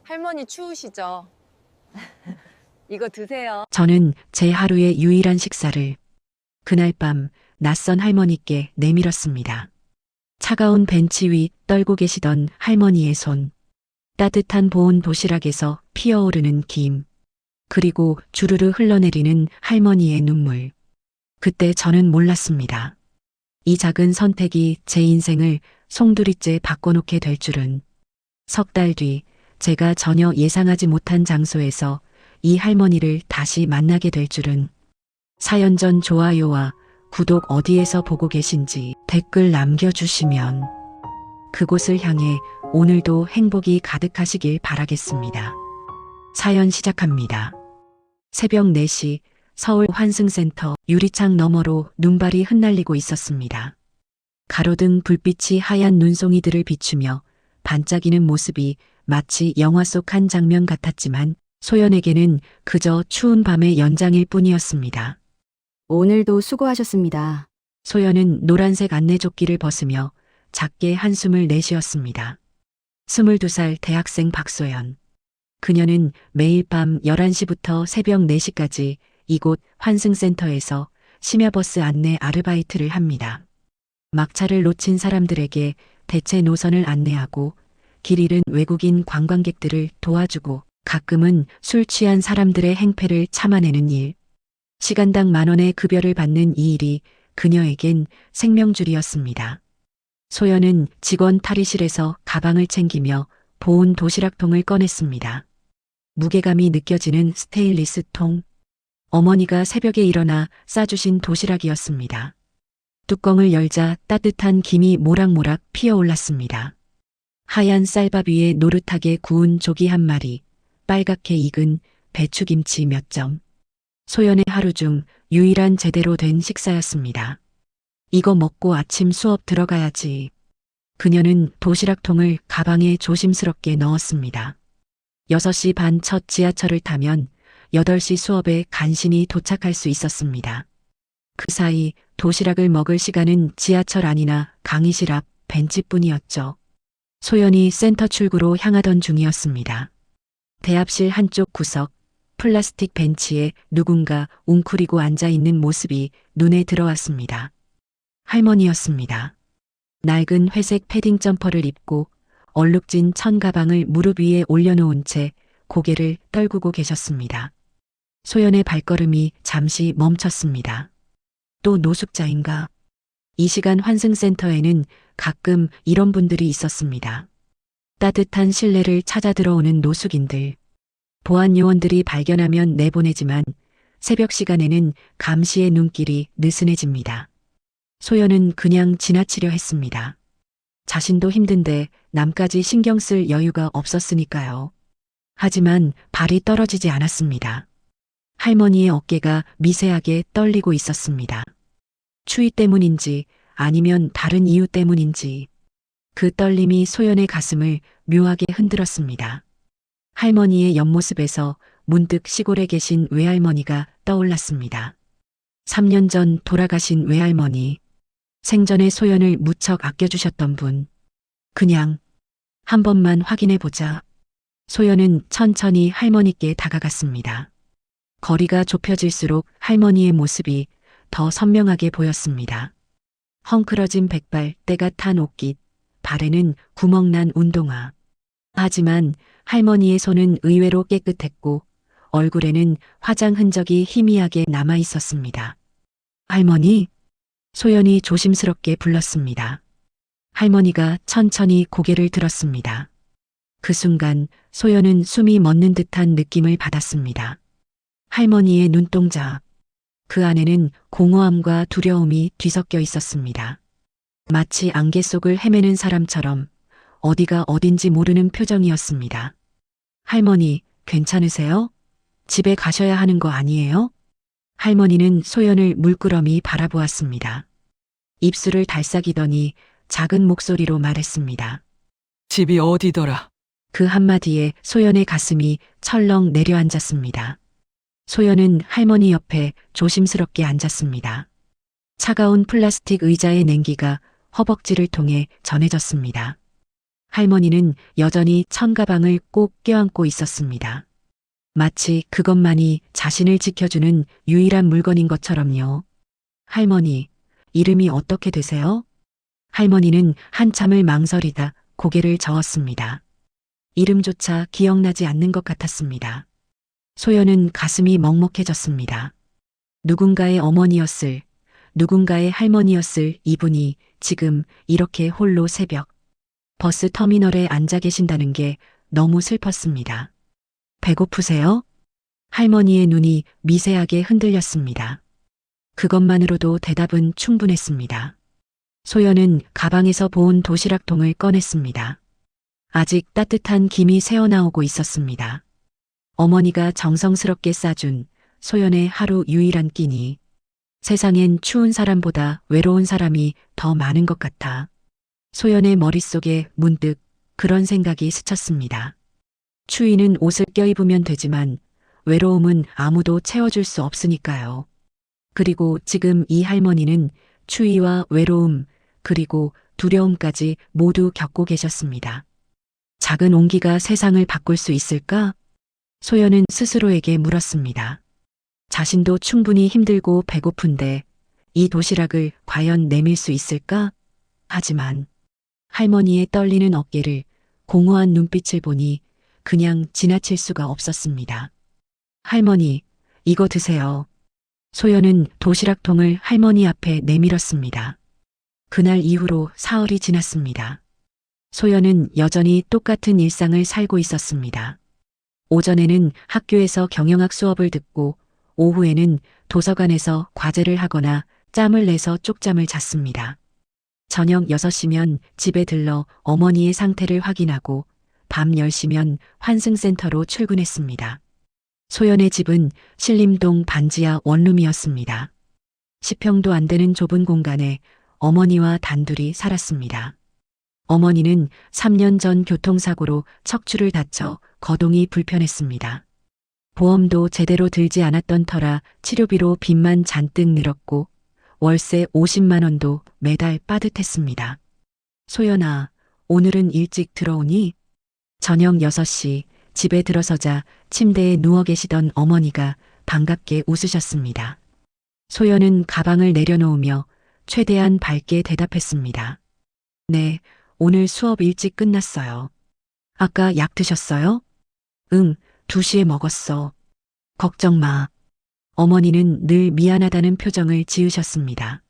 할머니 추우시죠? 이거 드세요. 저는 제 하루의 유일한 식사를 그날 밤 낯선 할머니께 내밀었습니다. 차가운 벤치 위 떨고 계시던 할머니의 손, 따뜻한 보온 도시락에서 피어오르는 김, 그리고 주르르 흘러내리는 할머니의 눈물. 그때 저는 몰랐습니다. 이 작은 선택이 제 인생을 송두리째 바꿔놓게 될 줄은. 석 달 뒤 제가 전혀 예상하지 못한 장소에서 이 할머니를 다시 만나게 될 줄은. 사연 전 좋아요와 구독 어디에서 보고 계신지 댓글 남겨주시면 그곳을 향해 오늘도 행복이 가득하시길 바라겠습니다. 사연 시작합니다. 새벽 4시 서울 환승센터 유리창 너머로 눈발이 흩날리고 있었습니다. 가로등 불빛이 하얀 눈송이들을 비추며 반짝이는 모습이 마치 영화 속 한 장면 같았지만 소연에게는 그저 추운 밤의 연장일 뿐이었습니다. 오늘도 수고하셨습니다. 소연은 노란색 안내조끼를 벗으며 작게 한숨을 내쉬었습니다. 22살 대학생 박소연. 그녀는 매일 밤 11시부터 새벽 4시까지 이곳 환승센터에서 심야버스 안내 아르바이트를 합니다. 막차를 놓친 사람들에게 대체 노선을 안내하고 길 잃은 외국인 관광객들을 도와주고 가끔은 술 취한 사람들의 행패를 참아내는 일. 시간당 10,000원의 급여를 받는 이 일이 그녀에겐 생명줄이었습니다. 소연은 직원 탈의실에서 가방을 챙기며 보온 도시락통을 꺼냈습니다. 무게감이 느껴지는 스테인리스 통. 어머니가 새벽에 일어나 싸주신 도시락이었습니다. 뚜껑을 열자 따뜻한 김이 모락모락 피어올랐습니다. 하얀 쌀밥 위에 노릇하게 구운 조기 한 마리, 빨갛게 익은 배추김치 몇 점. 소연의 하루 중 유일한 제대로 된 식사였습니다. 이거 먹고 아침 수업 들어가야지. 그녀는 도시락통을 가방에 조심스럽게 넣었습니다. 6시 반 첫 지하철을 타면 8시 수업에 간신히 도착할 수 있었습니다. 그 사이 도시락을 먹을 시간은 지하철 안이나 강의실 앞 벤치뿐이었죠. 소연이 센터 출구로 향하던 중이었습니다. 대합실 한쪽 구석, 플라스틱 벤치에 누군가 웅크리고 앉아있는 모습이 눈에 들어왔습니다. 할머니였습니다. 낡은 회색 패딩 점퍼를 입고 얼룩진 천 가방을 무릎 위에 올려놓은 채 고개를 떨구고 계셨습니다. 소연의 발걸음이 잠시 멈췄습니다. 또 노숙자인가? 이 시간 환승센터에는 가끔 이런 분들이 있었습니다. 따뜻한 실내를 찾아 들어오는 노숙인들. 보안 요원들이 발견하면 내보내지만 새벽 시간에는 감시의 눈길이 느슨해집니다. 소연은 그냥 지나치려 했습니다. 자신도 힘든데 남까지 신경 쓸 여유가 없었으니까요. 하지만 발이 떨어지지 않았습니다. 할머니의 어깨가 미세하게 떨리고 있었습니다. 추위 때문인지 아니면 다른 이유 때문인지 그 떨림이 소연의 가슴을 묘하게 흔들었습니다. 할머니의 옆모습에서 문득 시골에 계신 외할머니가 떠올랐습니다. 3년 전 돌아가신 외할머니. 생전에 소연을 무척 아껴주셨던 분. 그냥 한 번만 확인해 보자. 소연은 천천히 할머니께 다가갔습니다. 거리가 좁혀질수록 할머니의 모습이 더 선명하게 보였습니다. 헝클어진 백발, 때가 탄 옷깃, 발에는 구멍난 운동화. 하지만 할머니의 손은 의외로 깨끗했고 얼굴에는 화장 흔적이 희미하게 남아 있었습니다. 할머니? 소연이 조심스럽게 불렀습니다. 할머니가 천천히 고개를 들었습니다. 그 순간 소연은 숨이 멎는 듯한 느낌을 받았습니다. 할머니의 눈동자. 그 안에는 공허함과 두려움이 뒤섞여 있었습니다. 마치 안개 속을 헤매는 사람처럼 어디가 어딘지 모르는 표정이었습니다. 할머니, 괜찮으세요? 집에 가셔야 하는 거 아니에요? 할머니는 소연을 물끄러미 바라보았습니다. 입술을 달싹이더니 작은 목소리로 말했습니다. 집이 어디더라? 그 한마디에 소연의 가슴이 철렁 내려앉았습니다. 소연은 할머니 옆에 조심스럽게 앉았습니다. 차가운 플라스틱 의자의 냉기가 허벅지를 통해 전해졌습니다. 할머니는 여전히 천가방을 꼭 껴안고 있었습니다. 마치 그것만이 자신을 지켜주는 유일한 물건인 것처럼요. 할머니, 이름이 어떻게 되세요? 할머니는 한참을 망설이다 고개를 저었습니다. 이름조차 기억나지 않는 것 같았습니다. 소연은 가슴이 먹먹해졌습니다. 누군가의 어머니였을, 누군가의 할머니였을 이분이 지금 이렇게 홀로 새벽 버스 터미널에 앉아 계신다는 게 너무 슬펐습니다. 배고프세요? 할머니의 눈이 미세하게 흔들렸습니다. 그것만으로도 대답은 충분했습니다. 소연은 가방에서 보온 도시락통을 꺼냈습니다. 아직 따뜻한 김이 새어나오고 있었습니다. 어머니가 정성스럽게 싸준 소연의 하루 유일한 끼니. 세상엔 추운 사람보다 외로운 사람이 더 많은 것 같아. 소연의 머릿속에 문득 그런 생각이 스쳤습니다. 추위는 옷을 껴입으면 되지만 외로움은 아무도 채워줄 수 없으니까요. 그리고 지금 이 할머니는 추위와 외로움, 그리고 두려움까지 모두 겪고 계셨습니다. 작은 온기가 세상을 바꿀 수 있을까? 소연은 스스로에게 물었습니다. 자신도 충분히 힘들고 배고픈데 이 도시락을 과연 내밀 수 있을까? 하지만 할머니의 떨리는 어깨를 공허한 눈빛을 보니 그냥 지나칠 수가 없었습니다. 할머니, 이거 드세요. 소연은 도시락통을 할머니 앞에 내밀었습니다. 그날 이후로 사흘이 지났습니다. 소연은 여전히 똑같은 일상을 살고 있었습니다. 오전에는 학교에서 경영학 수업을 듣고 오후에는 도서관에서 과제를 하거나 짬을 내서 쪽잠을 잤습니다. 저녁 6시면 집에 들러 어머니의 상태를 확인하고 밤 10시면 환승센터로 출근했습니다. 소연의 집은 신림동 반지하 원룸이었습니다. 10평도 안 되는 좁은 공간에 어머니와 단둘이 살았습니다. 어머니는 3년 전 교통사고로 척추를 다쳐 거동이 불편했습니다. 보험도 제대로 들지 않았던 터라 치료비로 빚만 잔뜩 늘었고 월세 50만 원도 매달 빠듯했습니다. 소연아, 오늘은 일찍 들어오니? 저녁 6시 집에 들어서자 침대에 누워 계시던 어머니가 반갑게 웃으셨습니다. 소연은 가방을 내려놓으며 최대한 밝게 대답했습니다. 네, 오늘 수업 일찍 끝났어요. 아까 약 드셨어요? 응, 2시에 먹었어. 걱정 마. 어머니는 늘 미안하다는 표정을 지으셨습니다.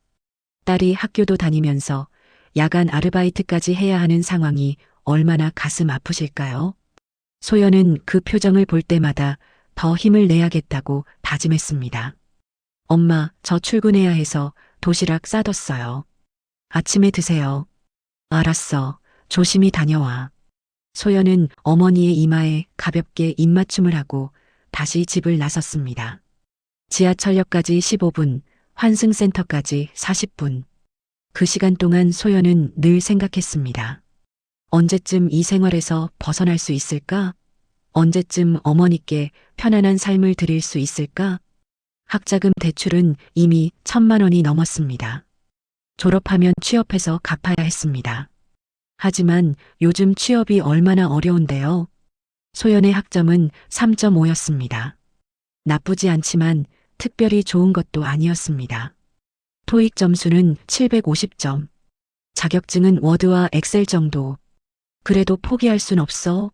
딸이 학교도 다니면서 야간 아르바이트까지 해야 하는 상황이 얼마나 가슴 아프실까요? 소연은 그 표정을 볼 때마다 더 힘을 내야겠다고 다짐했습니다. 엄마, 저 출근해야 해서 도시락 싸뒀어요. 아침에 드세요. 알았어. 조심히 다녀와. 소연은 어머니의 이마에 가볍게 입맞춤을 하고 다시 집을 나섰습니다. 지하철역까지 15분, 환승센터까지 40분. 그 시간 동안 소연은 늘 생각했습니다. 언제쯤 이 생활에서 벗어날 수 있을까? 언제쯤 어머니께 편안한 삶을 드릴 수 있을까? 학자금 대출은 이미 1,000만 원이 넘었습니다. 졸업하면 취업해서 갚아야 했습니다. 하지만 요즘 취업이 얼마나 어려운데요. 소연의 학점은 3.5였습니다. 나쁘지 않지만 특별히 좋은 것도 아니었습니다. 토익 점수는 750점. 자격증은 워드와 엑셀 정도. 그래도 포기할 순 없어.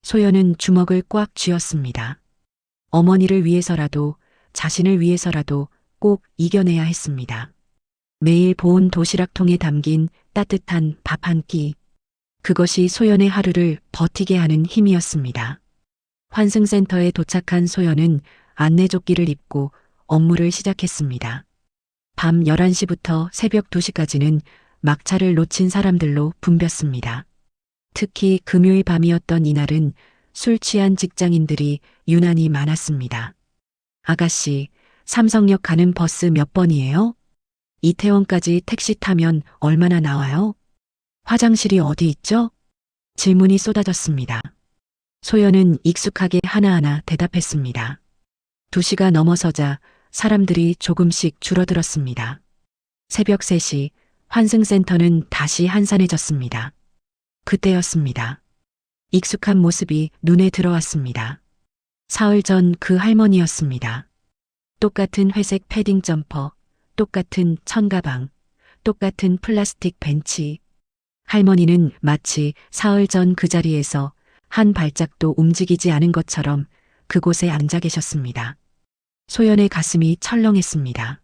소연은 주먹을 꽉 쥐었습니다. 어머니를 위해서라도 자신을 위해서라도 꼭 이겨내야 했습니다. 매일 보온 도시락통에 담긴 따뜻한 밥 한 끼. 그것이 소연의 하루를 버티게 하는 힘이었습니다. 환승센터에 도착한 소연은 안내조끼를 입고 업무를 시작했습니다. 밤 11시부터 새벽 2시까지는 막차를 놓친 사람들로 붐볐습니다. 특히 금요일 밤이었던 이날은 술 취한 직장인들이 유난히 많았습니다. 아가씨, 삼성역 가는 버스 몇 번이에요? 이태원까지 택시 타면 얼마나 나와요? 화장실이 어디 있죠? 질문이 쏟아졌습니다. 소연은 익숙하게 하나하나 대답했습니다. 2시가 넘어서자 사람들이 조금씩 줄어들었습니다. 새벽 3시 환승센터는 다시 한산해졌습니다. 그때였습니다. 익숙한 모습이 눈에 들어왔습니다. 사흘 전 그 할머니였습니다. 똑같은 회색 패딩 점퍼, 똑같은 천가방, 똑같은 플라스틱 벤치. 할머니는 마치 사흘 전 그 자리에서 한 발짝도 움직이지 않은 것처럼 그곳에 앉아 계셨습니다. 소연의 가슴이 철렁했습니다.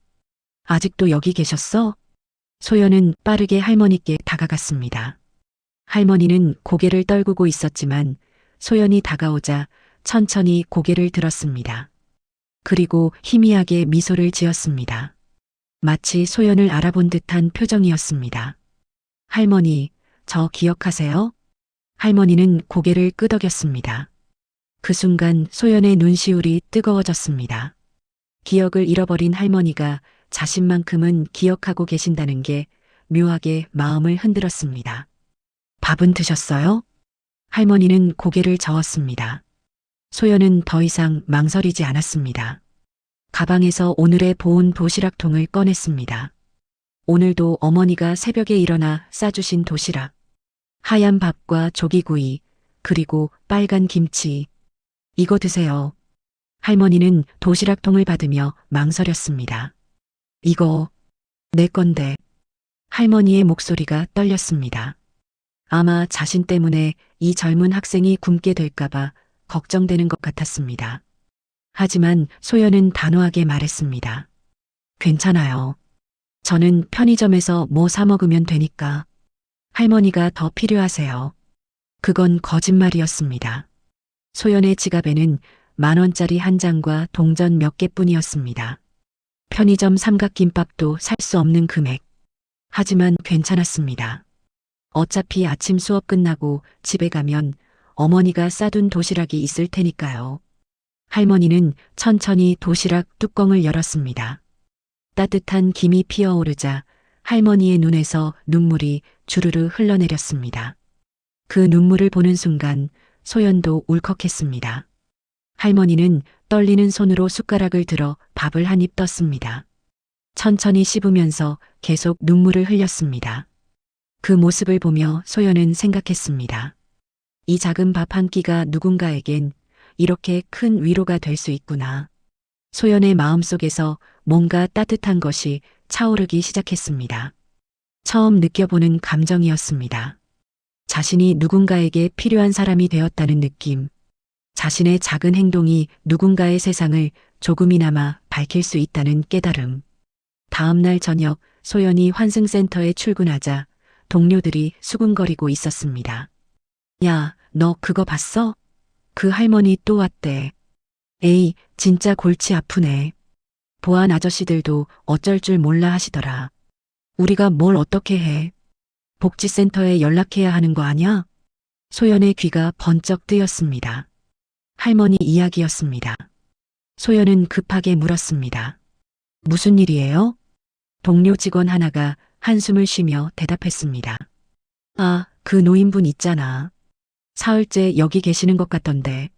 아직도 여기 계셨어? 소연은 빠르게 할머니께 다가갔습니다. 할머니는 고개를 떨구고 있었지만 소연이 다가오자 천천히 고개를 들었습니다. 그리고 희미하게 미소를 지었습니다. 마치 소연을 알아본 듯한 표정이었습니다. 할머니, 저 기억하세요? 할머니는 고개를 끄덕였습니다. 그 순간 소연의 눈시울이 뜨거워졌습니다. 기억을 잃어버린 할머니가 자신만큼은 기억하고 계신다는 게 묘하게 마음을 흔들었습니다. 밥은 드셨어요? 할머니는 고개를 저었습니다. 소연은 더 이상 망설이지 않았습니다. 가방에서 오늘의 보온 도시락통을 꺼냈습니다. 오늘도 어머니가 새벽에 일어나 싸주신 도시락. 하얀 밥과 조기구이, 그리고 빨간 김치. 이거 드세요. 할머니는 도시락통을 받으며 망설였습니다. 이거 내 건데. 할머니의 목소리가 떨렸습니다. 아마 자신 때문에 이 젊은 학생이 굶게 될까봐 걱정되는 것 같았습니다. 하지만 소연은 단호하게 말했습니다. 괜찮아요. 저는 편의점에서 뭐 사 먹으면 되니까. 할머니가 더 필요하세요. 그건 거짓말이었습니다. 소연의 지갑에는 10,000원짜리 한 장과 동전 몇 개뿐이었습니다. 편의점 삼각김밥도 살 수 없는 금액. 하지만 괜찮았습니다. 어차피 아침 수업 끝나고 집에 가면 어머니가 싸둔 도시락이 있을 테니까요. 할머니는 천천히 도시락 뚜껑을 열었습니다. 따뜻한 김이 피어오르자 할머니의 눈에서 눈물이 주르르 흘러내렸습니다. 그 눈물을 보는 순간 소연도 울컥했습니다. 할머니는 떨리는 손으로 숟가락을 들어 밥을 한 입 떴습니다. 천천히 씹으면서 계속 눈물을 흘렸습니다. 그 모습을 보며 소연은 생각했습니다. 이 작은 밥 한 끼가 누군가에겐 이렇게 큰 위로가 될 수 있구나. 소연의 마음속에서 뭔가 따뜻한 것이 차오르기 시작했습니다. 처음 느껴보는 감정이었습니다. 자신이 누군가에게 필요한 사람이 되었다는 느낌. 자신의 작은 행동이 누군가의 세상을 조금이나마 밝힐 수 있다는 깨달음. 다음 날 저녁 소연이 환승센터에 출근하자 동료들이 수군거리고 있었습니다. 야, 너 그거 봤어? 그 할머니 또 왔대. 에이, 진짜 골치 아프네. 보안 아저씨들도 어쩔 줄 몰라 하시더라. 우리가 뭘 어떻게 해? 복지센터에 연락해야 하는 거 아냐? 소연의 귀가 번쩍 뜨였습니다. 할머니 이야기였습니다. 소연은 급하게 물었습니다. 무슨 일이에요? 동료 직원 하나가 한숨을 쉬며 대답했습니다. 아, 그 노인분 있잖아. 사흘째 여기 계시는 것 같던데.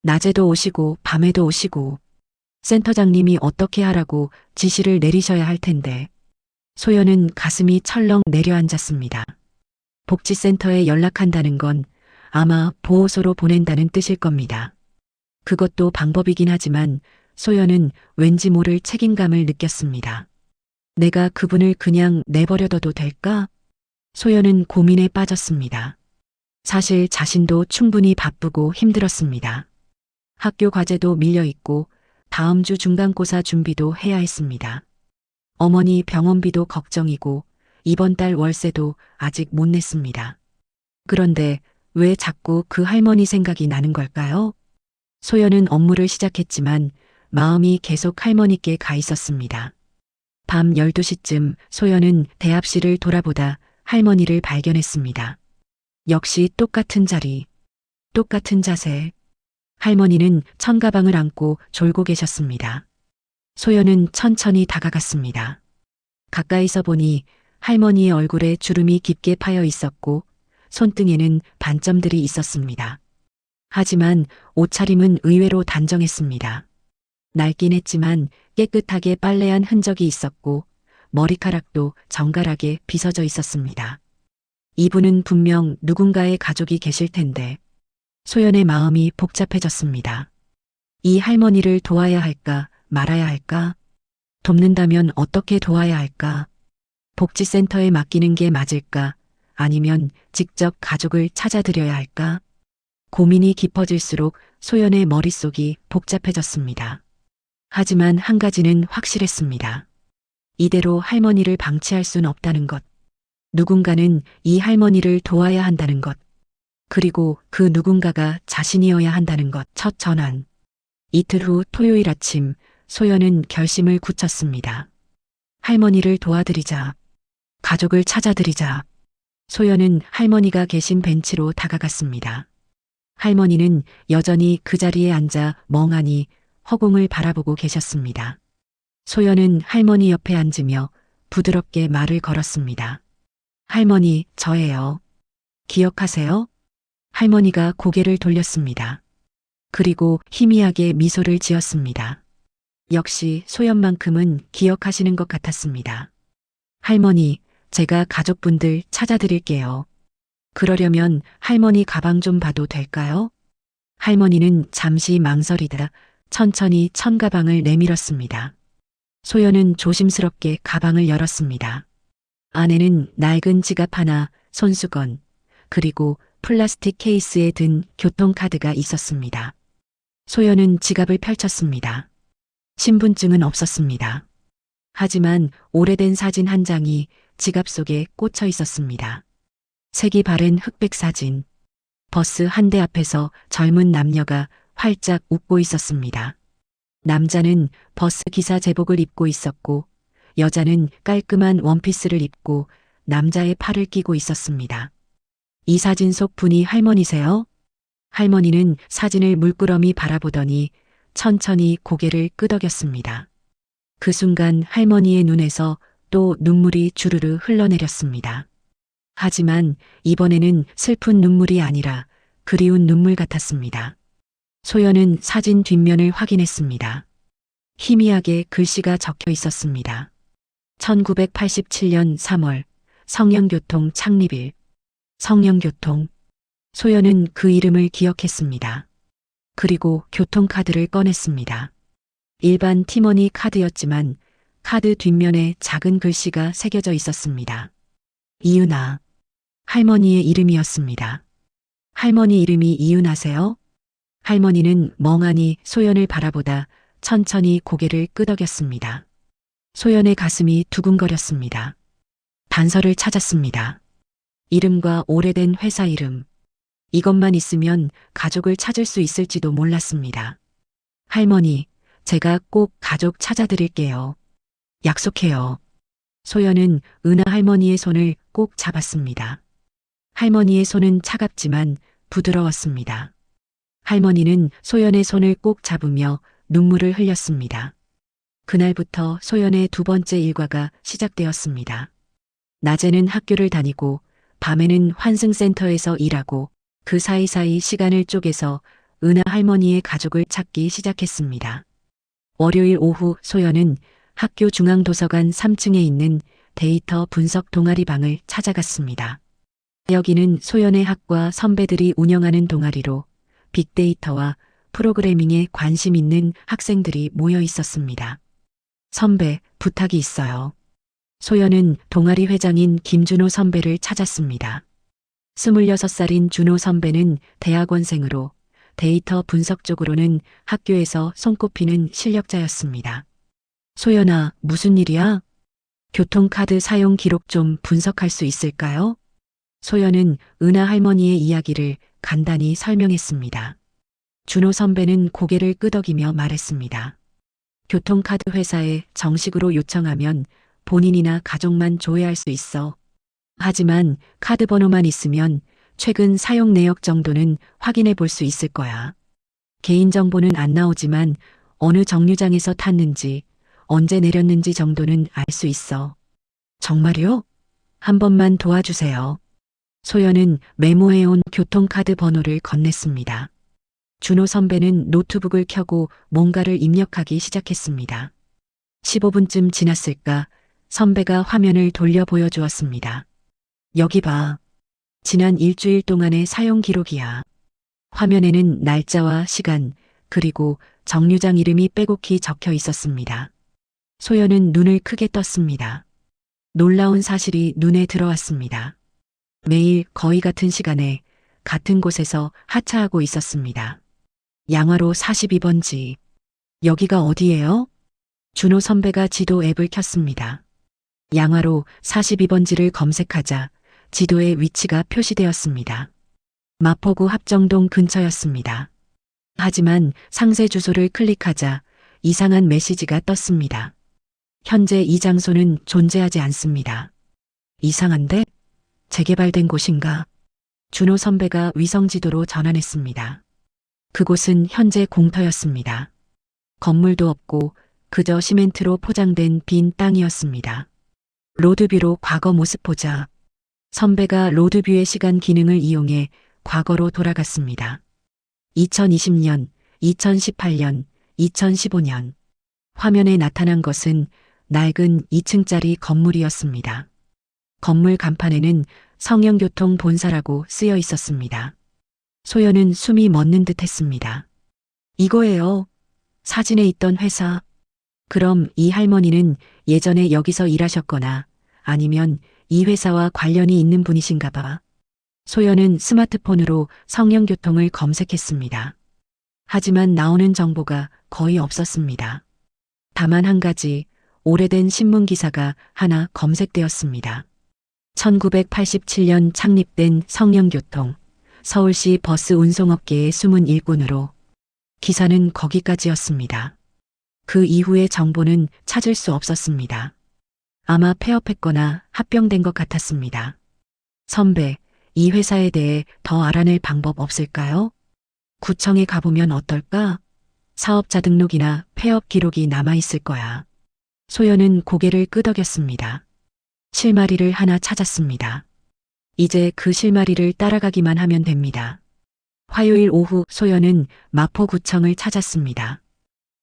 낮에도 오시고 밤에도 오시고. 센터장님이 어떻게 하라고 지시를 내리셔야 할 텐데. 소연은 가슴이 철렁 내려앉았습니다. 복지센터에 연락한다는 건 아마 보호소로 보낸다는 뜻일 겁니다. 그것도 방법이긴 하지만 소연은 왠지 모를 책임감을 느꼈습니다. 내가 그분을 그냥 내버려둬도 될까? 소연은 고민에 빠졌습니다. 사실 자신도 충분히 바쁘고 힘들었습니다. 학교 과제도 밀려있고 다음 주 중간고사 준비도 해야 했습니다. 어머니 병원비도 걱정이고 이번 달 월세도 아직 못 냈습니다. 그런데 왜 자꾸 그 할머니 생각이 나는 걸까요? 소연은 업무를 시작했지만 마음이 계속 할머니께 가 있었습니다. 밤 12시쯤 소연은 대합실을 돌아보다 할머니를 발견했습니다. 역시 똑같은 자리, 똑같은 자세. 할머니는 천가방을 안고 졸고 계셨습니다. 소연은 천천히 다가갔습니다. 가까이서 보니 할머니의 얼굴에 주름이 깊게 파여 있었고 손등에는 반점들이 있었습니다. 하지만 옷차림은 의외로 단정했습니다. 낡긴 했지만 깨끗하게 빨래한 흔적이 있었고 머리카락도 정갈하게 빗어져 있었습니다. 이분은 분명 누군가의 가족이 계실 텐데 소연의 마음이 복잡해졌습니다. 이 할머니를 도와야 할까 말아야 할까? 돕는다면 어떻게 도와야 할까? 복지센터에 맡기는 게 맞을까? 아니면 직접 가족을 찾아드려야 할까? 고민이 깊어질수록 소연의 머릿속이 복잡해졌습니다. 하지만 한 가지는 확실했습니다. 이대로 할머니를 방치할 순 없다는 것. 누군가는 이 할머니를 도와야 한다는 것. 그리고 그 누군가가 자신이어야 한다는 것. 첫 전환. 이틀 후 토요일 아침 소연은 결심을 굳혔습니다. 할머니를 도와드리자. 가족을 찾아드리자. 소연은 할머니가 계신 벤치로 다가갔습니다. 할머니는 여전히 그 자리에 앉아 멍하니 허공을 바라보고 계셨습니다. 소연은 할머니 옆에 앉으며 부드럽게 말을 걸었습니다. 할머니, 저예요. 기억하세요? 할머니가 고개를 돌렸습니다. 그리고 희미하게 미소를 지었습니다. 역시 소연만큼은 기억하시는 것 같았습니다. 할머니, 제가 가족분들 찾아드릴게요. 그러려면 할머니 가방 좀 봐도 될까요? 할머니는 잠시 망설이다 천천히 천가방을 내밀었습니다. 소연은 조심스럽게 가방을 열었습니다. 안에는 낡은 지갑 하나, 손수건, 그리고 플라스틱 케이스에 든 교통카드가 있었습니다. 소연은 지갑을 펼쳤습니다. 신분증은 없었습니다. 하지만 오래된 사진 한 장이 지갑 속에 꽂혀 있었습니다. 색이 바랜 흑백 사진. 버스 한 대 앞에서 젊은 남녀가 활짝 웃고 있었습니다. 남자는 버스 기사 제복을 입고 있었고 여자는 깔끔한 원피스를 입고 남자의 팔을 끼고 있었습니다. 이 사진 속 분이 할머니세요? 할머니는 사진을 물끄러미 바라보더니 천천히 고개를 끄덕였습니다. 그 순간 할머니의 눈에서 또 눈물이 주르르 흘러내렸습니다. 하지만 이번에는 슬픈 눈물이 아니라 그리운 눈물 같았습니다. 소연은 사진 뒷면을 확인했습니다. 희미하게 글씨가 적혀 있었습니다. 1987년 3월 성령교통 창립일. 성령교통. 소연은 그 이름을 기억했습니다. 그리고 교통카드를 꺼냈습니다. 일반 티머니 카드였지만 카드 뒷면에 작은 글씨가 새겨져 있었습니다. 이은아. 할머니의 이름이었습니다. 할머니 이름이 이은아세요? 할머니는 멍하니 소연을 바라보다 천천히 고개를 끄덕였습니다. 소연의 가슴이 두근거렸습니다. 단서를 찾았습니다. 이름과 오래된 회사 이름. 이것만 있으면 가족을 찾을 수 있을지도 몰랐습니다. 할머니, 제가 꼭 가족 찾아드릴게요. 약속해요. 소연은 은하 할머니의 손을 꼭 잡았습니다. 할머니의 손은 차갑지만 부드러웠습니다. 할머니는 소연의 손을 꼭 잡으며 눈물을 흘렸습니다. 그날부터 소연의 두 번째 일과가 시작되었습니다. 낮에는 학교를 다니고 밤에는 환승센터에서 일하고 그 사이사이 시간을 쪼개서 은하 할머니의 가족을 찾기 시작했습니다. 월요일 오후 소연은 학교 중앙도서관 3층에 있는 데이터 분석 동아리 방을 찾아갔습니다. 여기는 소연의 학과 선배들이 운영하는 동아리로 빅데이터와 프로그래밍에 관심 있는 학생들이 모여 있었습니다. 선배, 부탁이 있어요. 소연은 동아리 회장인 김준호 선배를 찾았습니다. 26살인 준호 선배는 대학원생으로 데이터 분석 쪽으로는 학교에서 손꼽히는 실력자였습니다. 소연아, 무슨 일이야? 교통카드 사용 기록 좀 분석할 수 있을까요? 소연은 은하 할머니의 이야기를 간단히 설명했습니다. 준호 선배는 고개를 끄덕이며 말했습니다. 교통카드 회사에 정식으로 요청하면 본인이나 가족만 조회할 수 있어. 하지만 카드 번호만 있으면 최근 사용 내역 정도는 확인해 볼 수 있을 거야. 개인정보는 안 나오지만 어느 정류장에서 탔는지, 언제 내렸는지 정도는 알 수 있어. 정말요? 한 번만 도와주세요. 소연은 메모해온 교통카드 번호를 건넸습니다. 준호 선배는 노트북을 켜고 뭔가를 입력하기 시작했습니다. 15분쯤 지났을까 선배가 화면을 돌려 보여주었습니다. 여기 봐. 지난 일주일 동안의 사용 기록이야. 화면에는 날짜와 시간, 그리고 정류장 이름이 빼곡히 적혀 있었습니다. 소연은 눈을 크게 떴습니다. 놀라운 사실이 눈에 들어왔습니다. 매일 거의 같은 시간에 같은 곳에서 하차하고 있었습니다. 양화로 42번지. 여기가 어디예요? 준호 선배가 지도 앱을 켰습니다. 양화로 42번지를 검색하자 지도에 위치가 표시되었습니다. 마포구 합정동 근처였습니다. 하지만 상세 주소를 클릭하자 이상한 메시지가 떴습니다. 현재 이 장소는 존재하지 않습니다. 이상한데? 재개발된 곳인가? 준호 선배가 위성지도로 전환했습니다. 그곳은 현재 공터였습니다. 건물도 없고 그저 시멘트로 포장된 빈 땅이었습니다. 로드뷰로 과거 모습 보자. 선배가 로드뷰의 시간 기능을 이용해 과거로 돌아갔습니다. 2020년, 2018년, 2015년. 화면에 나타난 것은 낡은 2층짜리 건물이었습니다. 건물 간판에는 성영교통 본사라고 쓰여 있었습니다. 소연은 숨이 멎는 듯 했습니다. 이거예요. 사진에 있던 회사. 그럼 이 할머니는 예전에 여기서 일하셨거나 아니면 이 회사와 관련이 있는 분이신가 봐. 소연은 스마트폰으로 성영교통을 검색했습니다. 하지만 나오는 정보가 거의 없었습니다. 다만 한 가지 오래된 신문 기사가 하나 검색되었습니다. 1987년 창립된 성영교통, 서울시 버스 운송업계의 숨은 일꾼으로. 기사는 거기까지였습니다. 그 이후의 정보는 찾을 수 없었습니다. 아마 폐업했거나 합병된 것 같았습니다. 선배, 이 회사에 대해 더 알아낼 방법 없을까요? 구청에 가보면 어떨까? 사업자 등록이나 폐업 기록이 남아있을 거야. 소연은 고개를 끄덕였습니다. 실마리를 하나 찾았습니다. 이제 그 실마리를 따라가기만 하면 됩니다. 화요일 오후 소연은 마포구청을 찾았습니다.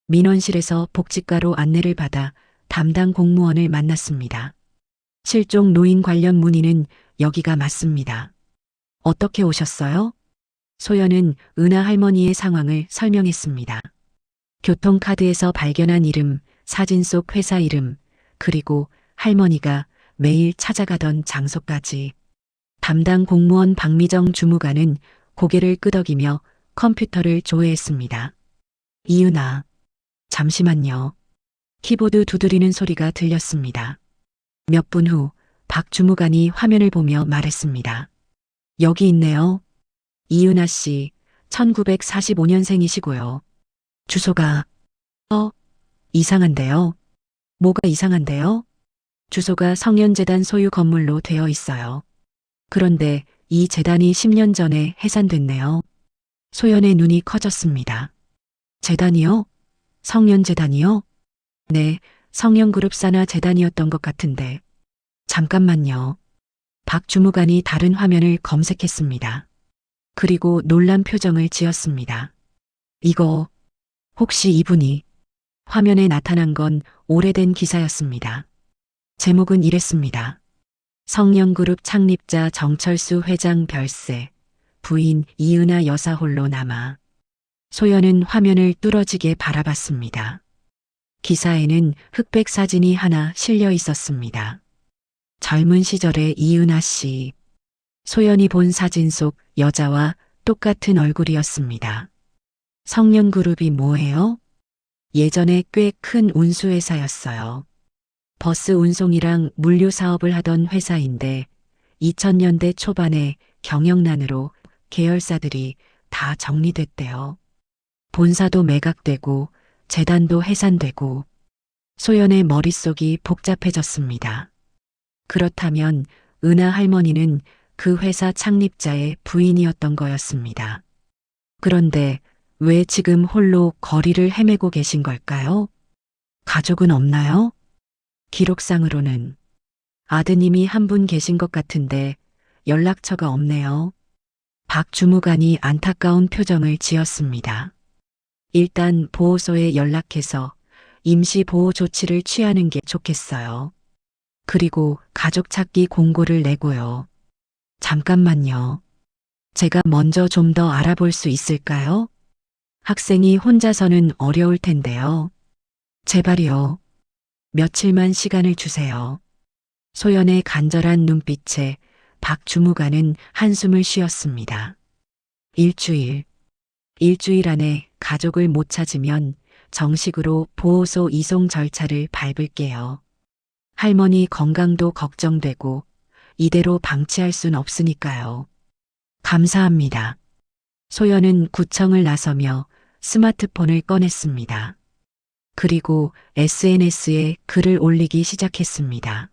민원실에서 복지과로 안내를 받아 담당 공무원을 만났습니다. 실종 노인 관련 문의는 여기가 맞습니다. 어떻게 오셨어요? 소연은 은하 할머니의 상황을 설명했습니다. 교통카드에서 발견한 이름, 사진 속 회사 이름, 그리고 할머니가 매일 찾아가던 장소까지. 담당 공무원 박미정 주무관은 고개를 끄덕이며 컴퓨터를 조회했습니다. 이은아, 잠시만요. 키보드 두드리는 소리가 들렸습니다. 몇 분 후 박 주무관이 화면을 보며 말했습니다. 여기 있네요. 이은아 씨, 1945년생이시고요. 주소가, 이상한데요. 뭐가 이상한데요? 주소가 성현재단 소유 건물로 되어 있어요. 그런데 이 재단이 10년 전에 해산됐네요. 소연의 눈이 커졌습니다. 재단이요? 성현재단이요? 네, 성현그룹 산하 재단이었던 것 같은데. 잠깐만요. 박 주무관이 다른 화면을 검색했습니다. 그리고 놀란 표정을 지었습니다. 이거, 혹시 이분이? 화면에 나타난 건 오래된 기사였습니다. 제목은 이랬습니다. 성영그룹 창립자 정철수 회장 별세, 부인 이은하 여사 홀로 남아. 소연은 화면을 뚫어지게 바라봤습니다. 기사에는 흑백 사진이 하나 실려 있었습니다. 젊은 시절의 이은하 씨. 소연이 본 사진 속 여자와 똑같은 얼굴이었습니다. 성영그룹이 뭐예요? 예전에 꽤 큰 운수회사였어요. 버스 운송이랑 물류 사업을 하던 회사인데 2000년대 초반에 경영난으로 계열사들이 다 정리됐대요. 본사도 매각되고 재단도 해산되고. 소연의 머릿속이 복잡해졌습니다. 그렇다면 은하 할머니는 그 회사 창립자의 부인이었던 거였습니다. 그런데 왜 지금 홀로 거리를 헤매고 계신 걸까요? 가족은 없나요? 기록상으로는 아드님이 한 분 계신 것 같은데 연락처가 없네요. 박 주무관이 안타까운 표정을 지었습니다. 일단 보호소에 연락해서 임시 보호 조치를 취하는 게 좋겠어요. 그리고 가족 찾기 공고를 내고요. 잠깐만요. 제가 먼저 좀 더 알아볼 수 있을까요? 학생이 혼자서는 어려울 텐데요. 제발요. 며칠만 시간을 주세요. 소연의 간절한 눈빛에 박 주무관은 한숨을 쉬었습니다. 일주일 안에 가족을 못 찾으면 정식으로 보호소 이송 절차를 밟을게요. 할머니 건강도 걱정되고 이대로 방치할 순 없으니까요. 감사합니다. 소연은 구청을 나서며 스마트폰을 꺼냈습니다. 그리고 SNS에 글을 올리기 시작했습니다.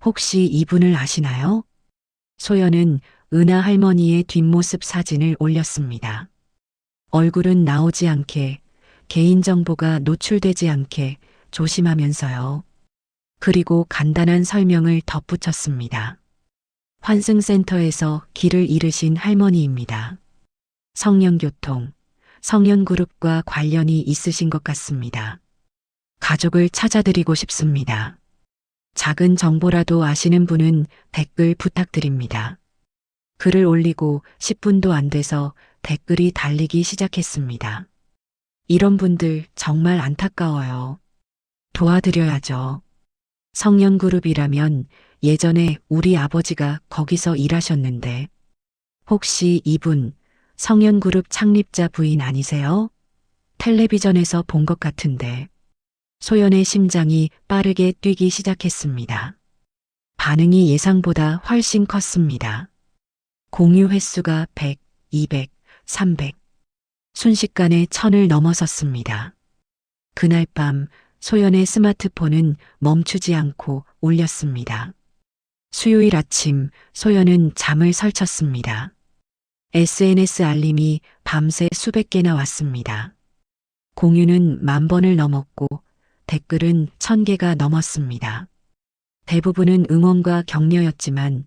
혹시 이분을 아시나요? 소연은 은하 할머니의 뒷모습 사진을 올렸습니다. 얼굴은 나오지 않게, 개인정보가 노출되지 않게 조심하면서요. 그리고 간단한 설명을 덧붙였습니다. 환승센터에서 길을 잃으신 할머니입니다. 성년교통, 성년그룹과 관련이 있으신 것 같습니다. 가족을 찾아드리고 싶습니다. 작은 정보라도 아시는 분은 댓글 부탁드립니다. 글을 올리고 10분도 안 돼서 댓글이 달리기 시작했습니다. 이런 분들 정말 안타까워요. 도와드려야죠. 성년그룹이라면 예전에 우리 아버지가 거기서 일하셨는데 혹시 이분 성년그룹 창립자 부인 아니세요? 텔레비전에서 본 것 같은데. 소연의 심장이 빠르게 뛰기 시작했습니다. 반응이 예상보다 훨씬 컸습니다. 공유 횟수가 100, 200, 300. 순식간에 1000을 넘어섰습니다. 그날 밤 소연의 스마트폰은 멈추지 않고 울렸습니다. 수요일 아침 소연은 잠을 설쳤습니다. SNS 알림이 밤새 수백 개나 왔습니다. 공유는 10,000번을 넘었고 댓글은 1000개가 넘었습니다. 대부분은 응원과 격려였지만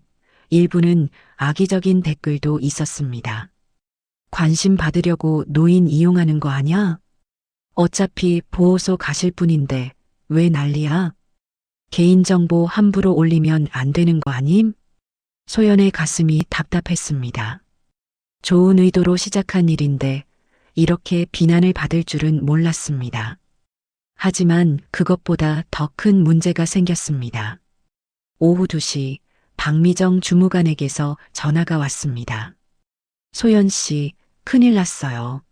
일부는 악의적인 댓글도 있었습니다. 관심 받으려고 노인 이용하는 거 아냐? 어차피 보호소 가실 분인데 왜 난리야? 개인정보 함부로 올리면 안 되는 거 아님? 소연의 가슴이 답답했습니다. 좋은 의도로 시작한 일인데 이렇게 비난을 받을 줄은 몰랐습니다. 하지만 그것보다 더 큰 문제가 생겼습니다. 오후 2시 박미정 주무관에게서 전화가 왔습니다. 소연 씨, 큰일 났어요.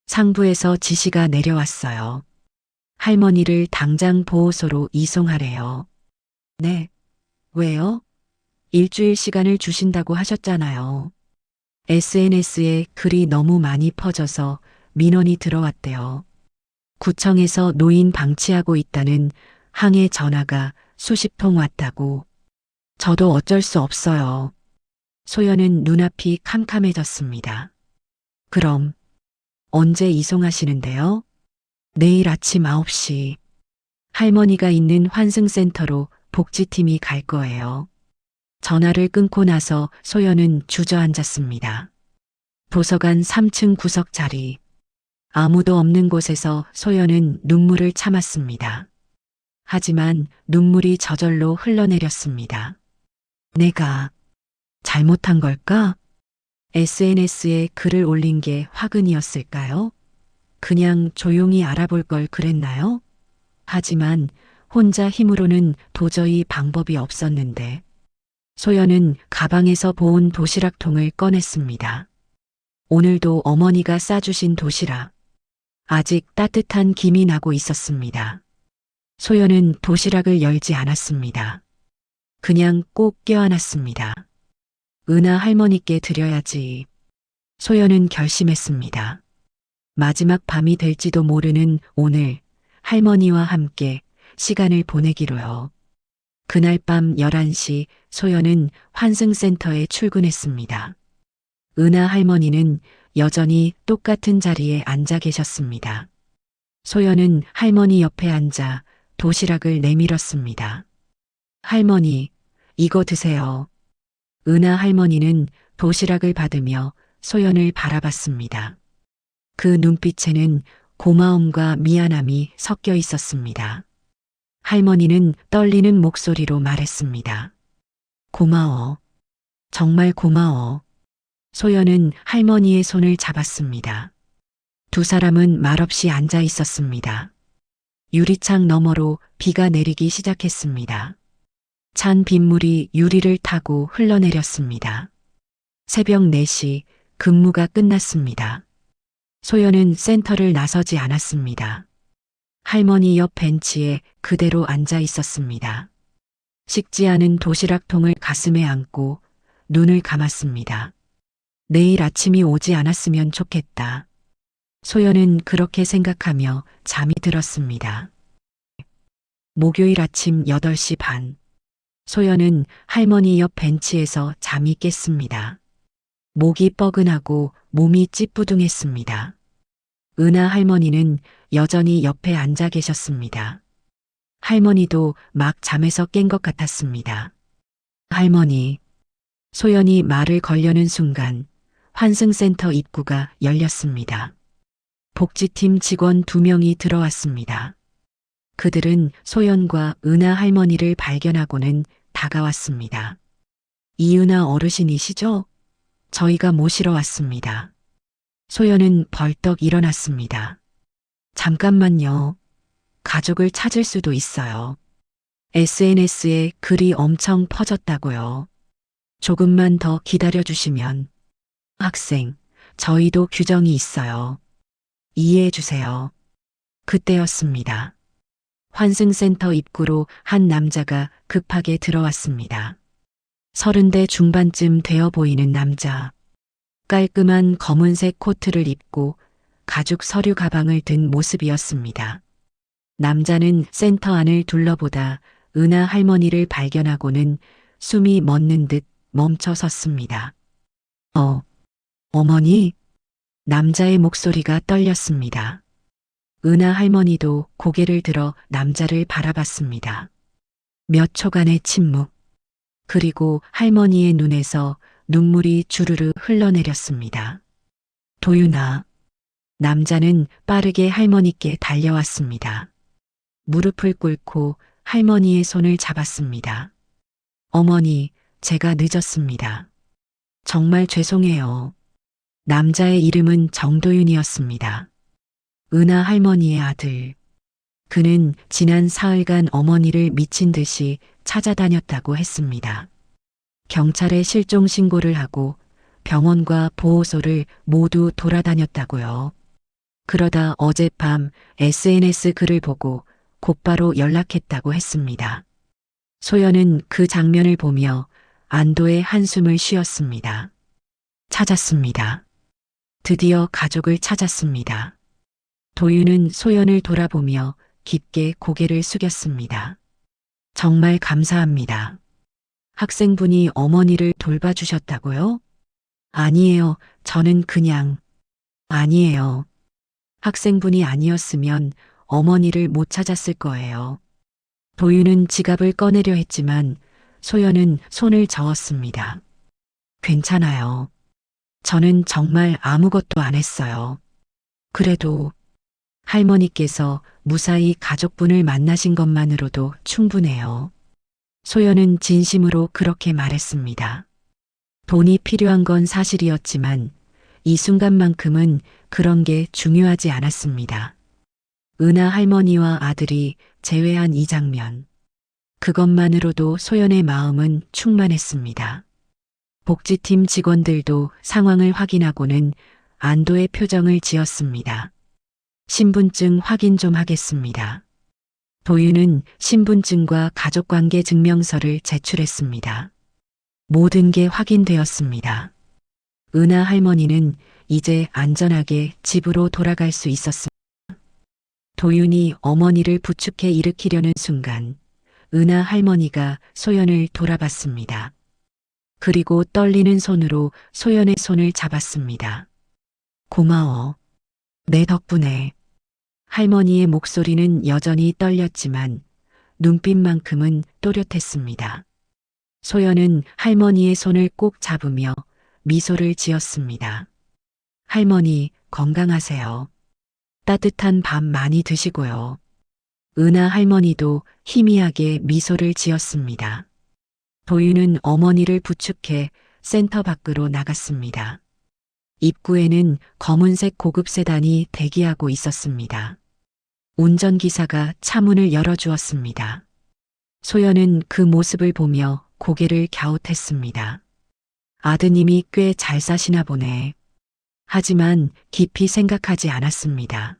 상부에서 지시가 내려왔어요. 할머니를 당장 보호소로 이송하래요. 네. 왜요? 일주일 시간을 주신다고 하셨잖아요. SNS에 글이 너무 많이 퍼져서 민원이 들어왔대요. 구청에서 노인 방치하고 있다는 항해 전화가 수십 통 왔다고. 저도 어쩔 수 없어요. 소연은 눈앞이 캄캄해졌습니다. 그럼 언제 이송하시는데요? 내일 아침 9시. 할머니가 있는 환승센터로 복지팀이 갈 거예요. 전화를 끊고 나서 소연은 주저앉았습니다. 도서관 3층 구석 자리. 아무도 없는 곳에서 소연은 눈물을 참았습니다. 하지만 눈물이 저절로 흘러내렸습니다. 내가 잘못한 걸까? SNS에 글을 올린 게 화근이었을까요? 그냥 조용히 알아볼 걸 그랬나요? 하지만 혼자 힘으로는 도저히 방법이 없었는데 소연은 가방에서 보온 도시락통을 꺼냈습니다. 오늘도 어머니가 싸주신 도시락. 아직 따뜻한 김이 나고 있었습니다. 소연은 도시락을 열지 않았습니다. 그냥 꼭 껴안았습니다. 은하 할머니께 드려야지. 소연은 결심했습니다. 마지막 밤이 될지도 모르는 오늘 할머니와 함께 시간을 보내기로요. 그날 밤 11시 소연은 환승센터에 출근했습니다. 은하 할머니는 여전히 똑같은 자리에 앉아 계셨습니다. 소연은 할머니 옆에 앉아 도시락을 내밀었습니다. 할머니, 이거 드세요. 은하 할머니는 도시락을 받으며 소연을 바라봤습니다. 그 눈빛에는 고마움과 미안함이 섞여 있었습니다. 할머니는 떨리는 목소리로 말했습니다. 고마워. 정말 고마워. 소연은 할머니의 손을 잡았습니다. 두 사람은 말없이 앉아 있었습니다. 유리창 너머로 비가 내리기 시작했습니다. 찬 빗물이 유리를 타고 흘러내렸습니다. 새벽 4시 근무가 끝났습니다. 소연은 센터를 나서지 않았습니다. 할머니 옆 벤치에 그대로 앉아 있었습니다. 식지 않은 도시락통을 가슴에 안고 눈을 감았습니다. 내일 아침이 오지 않았으면 좋겠다. 소연은 그렇게 생각하며 잠이 들었습니다. 목요일 아침 8시 반. 소연은 할머니 옆 벤치에서 잠이 깼습니다. 목이 뻐근하고 몸이 찌뿌둥했습니다. 은하 할머니는 여전히 옆에 앉아 계셨습니다. 할머니도 막 잠에서 깬 것 같았습니다. 할머니. 소연이 말을 걸려는 순간 환승센터 입구가 열렸습니다. 복지팀 직원 2명이 들어왔습니다. 그들은 소연과 은하 할머니를 발견하고는 다가왔습니다. 이은하 어르신이시죠? 저희가 모시러 왔습니다. 소연은 벌떡 일어났습니다. 잠깐만요. 가족을 찾을 수도 있어요. SNS에 글이 엄청 퍼졌다고요. 조금만 더 기다려주시면. 학생, 저희도 규정이 있어요. 이해해 주세요. 그때였습니다. 환승센터 입구로 한 남자가 급하게 들어왔습니다. 30대 중반쯤 되어 보이는 남자. 깔끔한 검은색 코트를 입고 가죽 서류 가방을 든 모습이었습니다. 남자는 센터 안을 둘러보다 은하 할머니를 발견하고는 숨이 멎는 듯 멈춰 섰습니다. 어머니? 남자의 목소리가 떨렸습니다. 은하 할머니도 고개를 들어 남자를 바라봤습니다. 몇 초간의 침묵. 그리고 할머니의 눈에서 눈물이 주르르 흘러내렸습니다. 도윤아. 남자는 빠르게 할머니께 달려왔습니다. 무릎을 꿇고 할머니의 손을 잡았습니다. 어머니, 제가 늦었습니다. 정말 죄송해요. 남자의 이름은 정도윤이었습니다. 은하 할머니의 아들. 그는 지난 사흘간 어머니를 미친 듯이 찾아다녔다고 했습니다. 경찰에 실종 신고를 하고 병원과 보호소를 모두 돌아다녔다고요. 그러다 어젯밤 SNS 글을 보고 곧바로 연락했다고 했습니다. 소연은 그 장면을 보며 안도의 한숨을 쉬었습니다. 찾았습니다. 드디어 가족을 찾았습니다. 도윤은 소연을 돌아보며 깊게 고개를 숙였습니다. 정말 감사합니다. 학생분이 어머니를 돌봐주셨다고요? 아니에요. 저는 그냥. 아니에요. 학생분이 아니었으면 어머니를 못 찾았을 거예요. 도윤은 지갑을 꺼내려 했지만 소연은 손을 저었습니다. 괜찮아요. 저는 정말 아무것도 안 했어요. 그래도 할머니께서 무사히 가족분을 만나신 것만으로도 충분해요. 소연은 진심으로 그렇게 말했습니다. 돈이 필요한 건 사실이었지만 이 순간만큼은 그런 게 중요하지 않았습니다. 은하 할머니와 아들이 재회한 이 장면. 그것만으로도 소연의 마음은 충만했습니다. 복지팀 직원들도 상황을 확인하고는 안도의 표정을 지었습니다. 신분증 확인 좀 하겠습니다. 도윤은 신분증과 가족관계 증명서를 제출했습니다. 모든 게 확인되었습니다. 은하 할머니는 이제 안전하게 집으로 돌아갈 수 있었습니다. 도윤이 어머니를 부축해 일으키려는 순간 은하 할머니가 소연을 돌아봤습니다. 그리고 떨리는 손으로 소연의 손을 잡았습니다. 고마워. 내 덕분에. 할머니의 목소리는 여전히 떨렸지만 눈빛만큼은 또렷했습니다. 소연은 할머니의 손을 꼭 잡으며 미소를 지었습니다. 할머니, 건강하세요. 따뜻한 밥 많이 드시고요. 은하 할머니도 희미하게 미소를 지었습니다. 도윤은 어머니를 부축해 센터 밖으로 나갔습니다. 입구에는 검은색 고급 세단이 대기하고 있었습니다. 운전기사가 차문을 열어주었습니다. 소연은 그 모습을 보며 고개를 갸웃했습니다. 아드님이 꽤 잘 사시나 보네. 하지만 깊이 생각하지 않았습니다.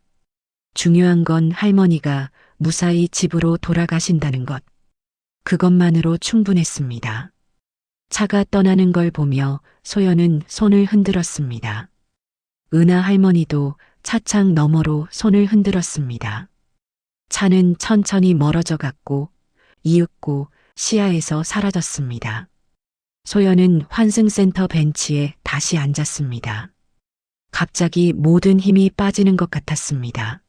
중요한 건 할머니가 무사히 집으로 돌아가신다는 것. 그것만으로 충분했습니다. 차가 떠나는 걸 보며 소연은 손을 흔들었습니다. 은하 할머니도 차창 너머로 손을 흔들었습니다. 차는 천천히 멀어져 갔고 이윽고 시야에서 사라졌습니다. 소연은 환승센터 벤치에 다시 앉았습니다. 갑자기 모든 힘이 빠지는 것 같았습니다.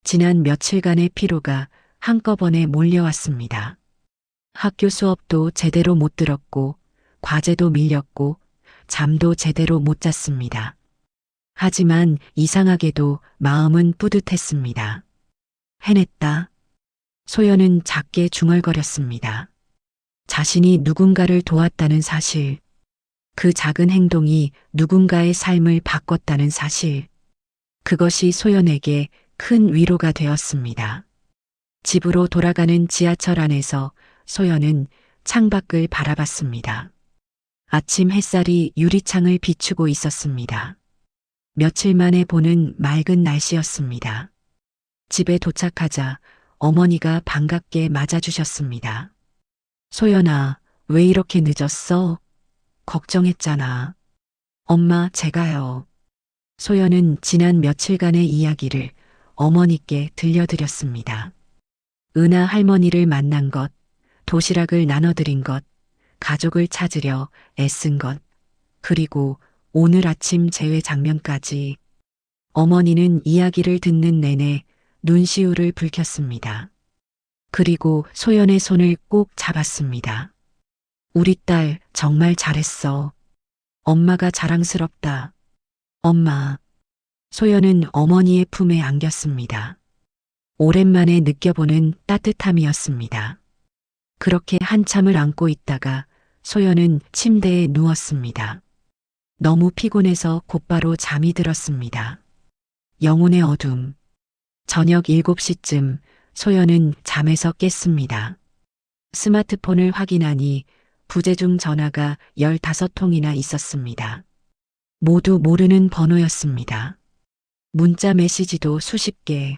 지난 며칠간의 피로가 한꺼번에 몰려왔습니다. 학교 수업도 제대로 못 들었고, 과제도 밀렸고, 잠도 제대로 못 잤습니다. 하지만 이상하게도 마음은 뿌듯했습니다. 해냈다. 소연은 작게 중얼거렸습니다. 자신이 누군가를 도왔다는 사실, 그 작은 행동이 누군가의 삶을 바꿨다는 사실, 그것이 소연에게 큰 위로가 되었습니다. 집으로 돌아가는 지하철 안에서 소연은 창밖을 바라봤습니다. 아침 햇살이 유리창을 비추고 있었습니다. 며칠 만에 보는 맑은 날씨였습니다. 집에 도착하자 어머니가 반갑게 맞아주셨습니다. 소연아, 왜 이렇게 늦었어? 걱정했잖아. 엄마, 제가요. 소연은 지난 며칠간의 이야기를 어머니께 들려드렸습니다. 은하 할머니를 만난 것, 도시락을 나눠드린 것, 가족을 찾으려 애쓴 것, 그리고 오늘 아침 재회 장면까지. 어머니는 이야기를 듣는 내내 눈시울을 붉혔습니다. 그리고 소연의 손을 꼭 잡았습니다. 우리 딸 정말 잘했어. 엄마가 자랑스럽다. 엄마. 소연은 어머니의 품에 안겼습니다. 오랜만에 느껴보는 따뜻함이었습니다. 그렇게 한참을 안고 있다가 소연은 침대에 누웠습니다. 너무 피곤해서 곧바로 잠이 들었습니다. 영혼의 어둠. 저녁 7시쯤 소연은 잠에서 깼습니다. 스마트폰을 확인하니 부재중 전화가 15통이나 있었습니다. 모두 모르는 번호였습니다. 문자 메시지도 수십 개.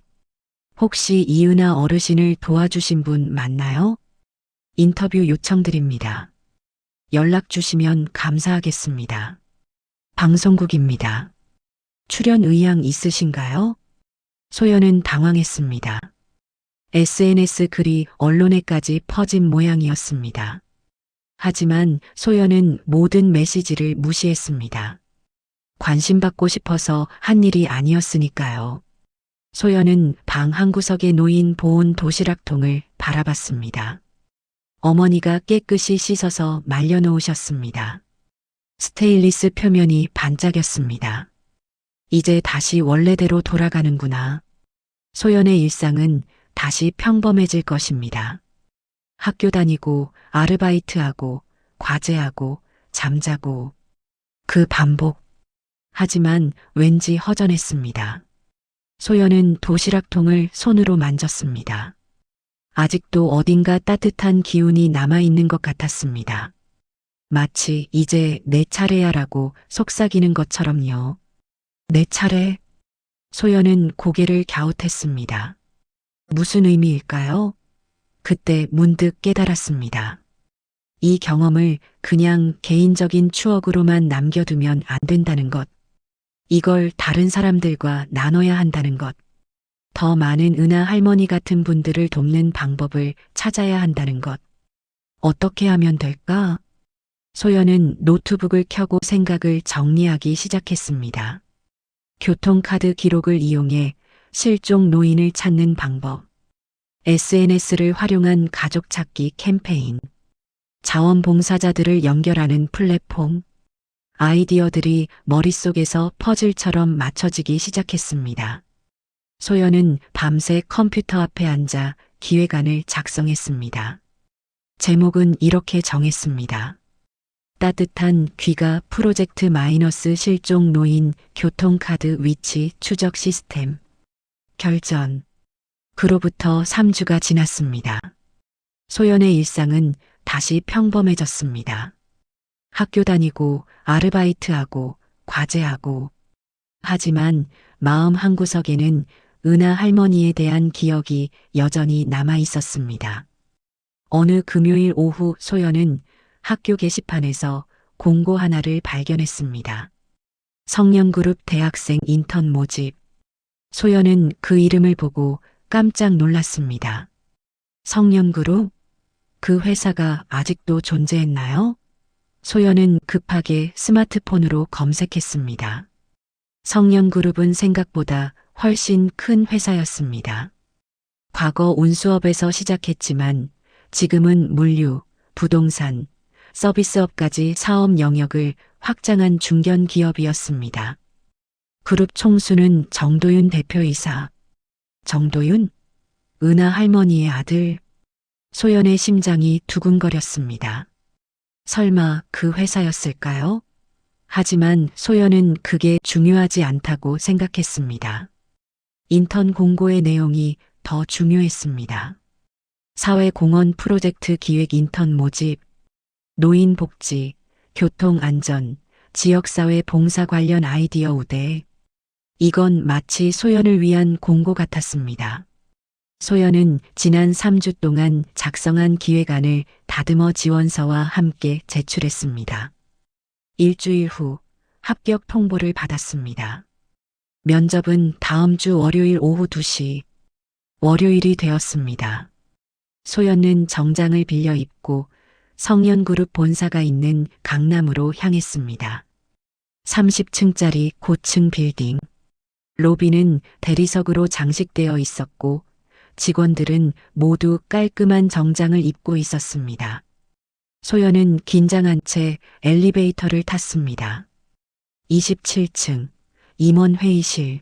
혹시 이은하 어르신을 도와주신 분 맞나요? 인터뷰 요청드립니다. 연락 주시면 감사하겠습니다. 방송국입니다. 출연 의향 있으신가요? 소연은 당황했습니다. SNS 글이 언론에까지 퍼진 모양이었습니다. 하지만 소연은 모든 메시지를 무시했습니다. 관심받고 싶어서 한 일이 아니었으니까요. 소연은 방 한구석에 놓인 보온 도시락통을 바라봤습니다. 어머니가 깨끗이 씻어서 말려놓으셨습니다. 스테인리스 표면이 반짝였습니다. 이제 다시 원래대로 돌아가는구나. 소연의 일상은 다시 평범해질 것입니다. 학교 다니고 아르바이트하고 과제하고 잠자고 그 반복. 하지만 왠지 허전했습니다. 소연은 도시락통을 손으로 만졌습니다. 아직도 어딘가 따뜻한 기운이 남아있는 것 같았습니다. 마치 이제 내 차례야라고 속삭이는 것처럼요. 내 차례? 소연은 고개를 갸웃했습니다. 무슨 의미일까요? 그때 문득 깨달았습니다. 이 경험을 그냥 개인적인 추억으로만 남겨두면 안 된다는 것. 이걸 다른 사람들과 나눠야 한다는 것. 더 많은 은하 할머니 같은 분들을 돕는 방법을 찾아야 한다는 것. 어떻게 하면 될까? 소연은 노트북을 켜고 생각을 정리하기 시작했습니다. 교통카드 기록을 이용해 실종 노인을 찾는 방법. SNS를 활용한 가족 찾기 캠페인. 자원봉사자들을 연결하는 플랫폼. 아이디어들이 머릿속에서 퍼즐처럼 맞춰지기 시작했습니다. 소연은 밤새 컴퓨터 앞에 앉아 기획안을 작성했습니다. 제목은 이렇게 정했습니다. 따뜻한 귀가 프로젝트 마이너스 실종 노인 교통카드 위치 추적 시스템 결전. 그로부터 3주가 지났습니다. 소연의 일상은 다시 평범해졌습니다. 학교 다니고 아르바이트하고 과제하고 하지만 마음 한구석에는 은하 할머니에 대한 기억이 여전히 남아 있었습니다. 어느 금요일 오후 소연은 학교 게시판에서 공고 하나를 발견했습니다. 성년그룹 대학생 인턴 모집. 소연은 그 이름을 보고 깜짝 놀랐습니다. 성년그룹? 그 회사가 아직도 존재했나요? 소연은 급하게 스마트폰으로 검색했습니다. 성년그룹은 생각보다 훨씬 큰 회사였습니다. 과거 운수업에서 시작했지만 지금은 물류, 부동산, 서비스업까지 사업 영역을 확장한 중견 기업이었습니다. 그룹 총수는 정도윤 대표이사. 정도윤? 은하 할머니의 아들. 소연의 심장이 두근거렸습니다. 설마 그 회사였을까요? 하지만 소연은 그게 중요하지 않다고 생각했습니다. 인턴 공고의 내용이 더 중요했습니다. 사회공헌 프로젝트 기획 인턴 모집, 노인복지, 교통안전, 지역사회 봉사 관련 아이디어 우대. 이건 마치 소연을 위한 공고 같았습니다. 소연은 지난 3주 동안 작성한 기획안을 다듬어 지원서와 함께 제출했습니다. 일주일 후 합격 통보를 받았습니다. 면접은 다음 주 월요일 오후 2시. 월요일이 되었습니다. 소연은 정장을 빌려 입고 성년그룹 본사가 있는 강남으로 향했습니다. 30층짜리 고층 빌딩. 로비는 대리석으로 장식되어 있었고 직원들은 모두 깔끔한 정장을 입고 있었습니다. 소연은 긴장한 채 엘리베이터를 탔습니다. 27층 임원 회의실.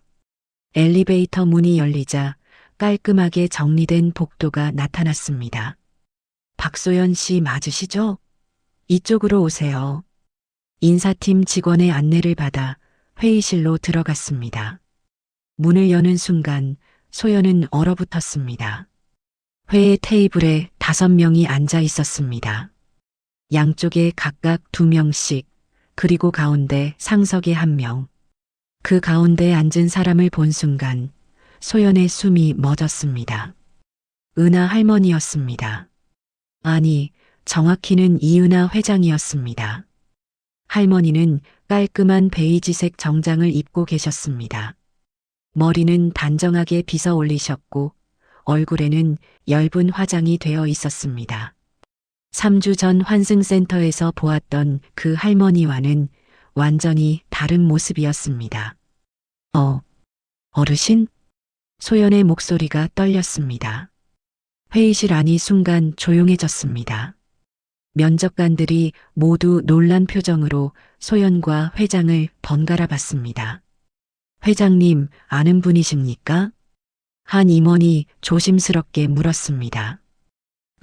엘리베이터 문이 열리자 깔끔하게 정리된 복도가 나타났습니다. 박소연 씨 맞으시죠? 이쪽으로 오세요. 인사팀 직원의 안내를 받아 회의실로 들어갔습니다. 문을 여는 순간 소연은 얼어붙었습니다. 회의 테이블에 5명이 앉아 있었습니다. 양쪽에 각각 2명씩, 그리고 가운데 상석에 1명. 그 가운데 앉은 사람을 본 순간 소연의 숨이 멎었습니다. 은하 할머니였습니다. 아니, 정확히는 이은하 회장이었습니다. 할머니는 깔끔한 베이지색 정장을 입고 계셨습니다. 머리는 단정하게 빗어 올리셨고 얼굴에는 엷은 화장이 되어 있었습니다. 3주 전 환승센터에서 보았던 그 할머니와는 완전히 다른 모습이었습니다. 어르신? 소연의 목소리가 떨렸습니다. 회의실 안이 순간 조용해졌습니다. 면접관들이 모두 놀란 표정으로 소연과 회장을 번갈아 봤습니다. 회장님, 아는 분이십니까? 한 임원이 조심스럽게 물었습니다.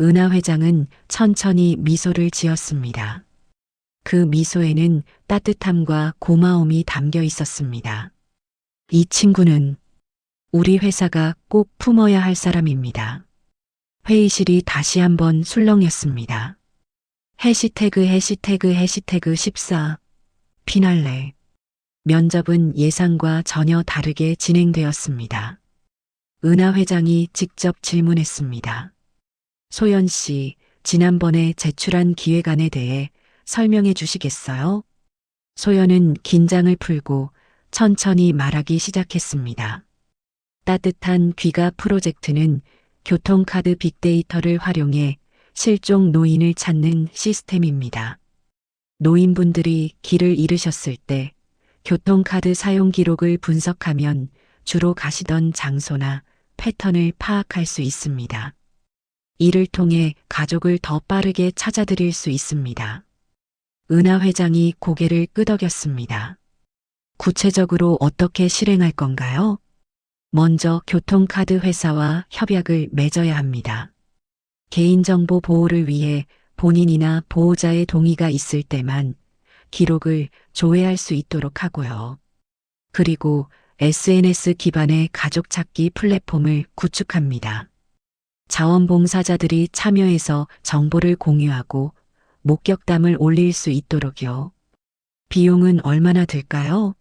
은하 회장은 천천히 미소를 지었습니다. 그 미소에는 따뜻함과 고마움이 담겨 있었습니다. 이 친구는 우리 회사가 꼭 품어야 할 사람입니다. 회의실이 다시 한번 술렁였습니다. 해시태그 14 피날레. 면접은 예상과 전혀 다르게 진행되었습니다. 은하 회장이 직접 질문했습니다. 소연 씨, 지난번에 제출한 기획안에 대해 설명해 주시겠어요? 소연은 긴장을 풀고 천천히 말하기 시작했습니다. 따뜻한 귀가 프로젝트는 교통카드 빅데이터를 활용해 실종 노인을 찾는 시스템입니다. 노인분들이 길을 잃으셨을 때 교통카드 사용 기록을 분석하면 주로 가시던 장소나 패턴을 파악할 수 있습니다. 이를 통해 가족을 더 빠르게 찾아드릴 수 있습니다. 은하 회장이 고개를 끄덕였습니다. 구체적으로 어떻게 실행할 건가요? 먼저 교통카드 회사와 협약을 맺어야 합니다. 개인정보 보호를 위해 본인이나 보호자의 동의가 있을 때만 기록을 조회할 수 있도록 하고요. 그리고 SNS 기반의 가족 찾기 플랫폼을 구축합니다. 자원봉사자들이 참여해서 정보를 공유하고 목격담을 올릴 수 있도록요. 비용은 얼마나 들까요?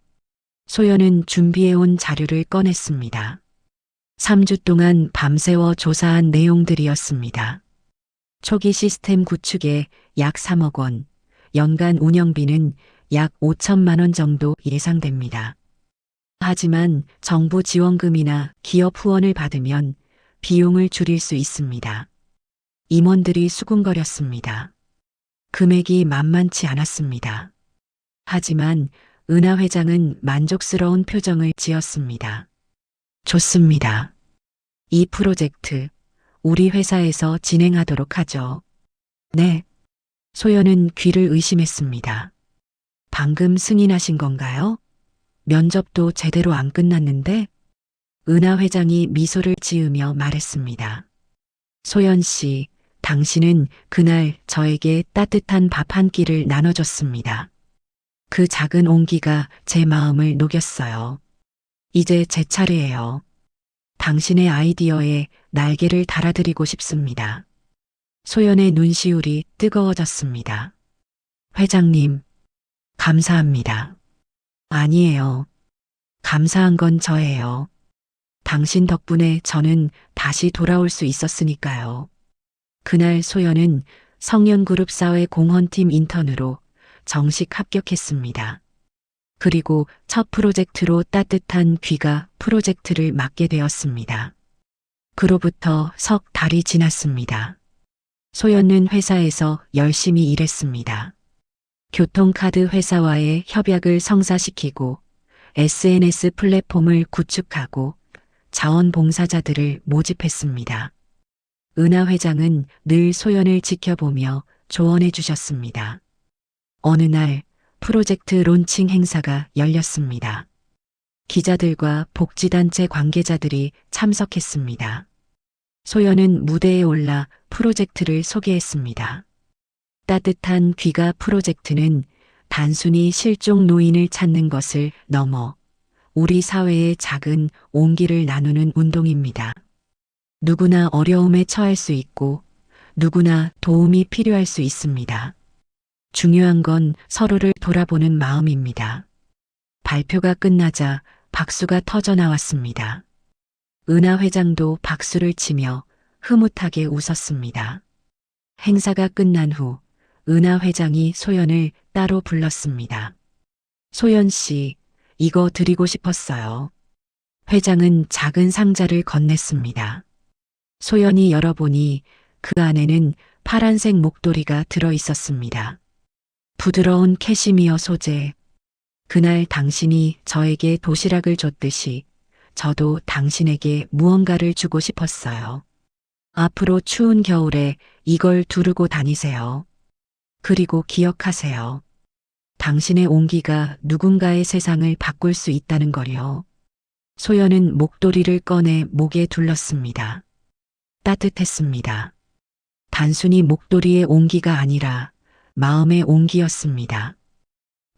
소연은 준비해온 자료를 꺼냈습니다. 3주 동안 밤새워 조사한 내용들이었습니다. 초기 시스템 구축에 약 3억 원, 연간 운영비는 약 5천만 원 정도 예상됩니다. 하지만 정부 지원금이나 기업 후원을 받으면 비용을 줄일 수 있습니다. 임원들이 수군거렸습니다. 금액이 만만치 않았습니다. 하지만 은하 회장은 만족스러운 표정을 지었습니다. 좋습니다. 이 프로젝트 우리 회사에서 진행하도록 하죠. 네. 소연은 귀를 의심했습니다. 방금 승인하신 건가요? 면접도 제대로 안 끝났는데? 은하 회장이 미소를 지으며 말했습니다. 소연 씨, 당신은 그날 저에게 따뜻한 밥 한 끼를 나눠줬습니다. 그 작은 온기가 제 마음을 녹였어요. 이제 제 차례예요. 당신의 아이디어에 날개를 달아드리고 싶습니다. 소연의 눈시울이 뜨거워졌습니다. 회장님, 감사합니다. 아니에요. 감사한 건 저예요. 당신 덕분에 저는 다시 돌아올 수 있었으니까요. 그날 소연은 성년그룹 사회 공헌팀 인턴으로 정식 합격했습니다. 그리고 첫 프로젝트로 따뜻한 귀가 프로젝트를 맡게 되었습니다. 그로부터 석 달이 지났습니다. 소연은 회사에서 열심히 일했습니다. 교통카드 회사와의 협약을 성사시키고 SNS 플랫폼을 구축하고 자원봉사자들을 모집했습니다. 은하 회장은 늘 소연을 지켜보며 조언해 주셨습니다. 어느 날 프로젝트 론칭 행사가 열렸습니다. 기자들과 복지단체 관계자들이 참석했습니다. 소연은 무대에 올라 프로젝트를 소개했습니다. 따뜻한 귀가 프로젝트는 단순히 실종 노인을 찾는 것을 넘어 우리 사회의 작은 온기를 나누는 운동입니다. 누구나 어려움에 처할 수 있고 누구나 도움이 필요할 수 있습니다. 중요한 건 서로를 돌아보는 마음입니다. 발표가 끝나자 박수가 터져 나왔습니다. 은하 회장도 박수를 치며 흐뭇하게 웃었습니다. 행사가 끝난 후 은하 회장이 소연을 따로 불렀습니다. 소연 씨, 이거 드리고 싶었어요. 회장은 작은 상자를 건넸습니다. 소연이 열어보니 그 안에는 파란색 목도리가 들어 있었습니다. 부드러운 캐시미어 소재. 그날 당신이 저에게 도시락을 줬듯이 저도 당신에게 무언가를 주고 싶었어요. 앞으로 추운 겨울에 이걸 두르고 다니세요. 그리고 기억하세요. 당신의 온기가 누군가의 세상을 바꿀 수 있다는 걸요. 소연은 목도리를 꺼내 목에 둘렀습니다. 따뜻했습니다. 단순히 목도리의 온기가 아니라 마음의 온기였습니다.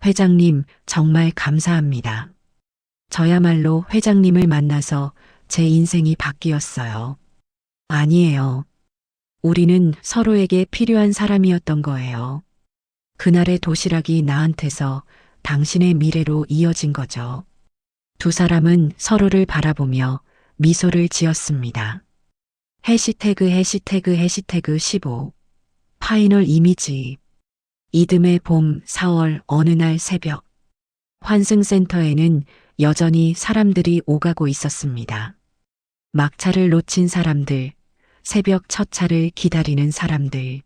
회장님, 정말 감사합니다. 저야말로 회장님을 만나서 제 인생이 바뀌었어요. 아니에요. 우리는 서로에게 필요한 사람이었던 거예요. 그날의 도시락이 나한테서 당신의 미래로 이어진 거죠. 두 사람은 서로를 바라보며 미소를 지었습니다. 해시태그 15 파이널 이미지. 이듬해 봄 4월 어느 날 새벽 환승센터에는 여전히 사람들이 오가고 있었습니다. 막차를 놓친 사람들, 새벽 첫 차를 기다리는 사람들.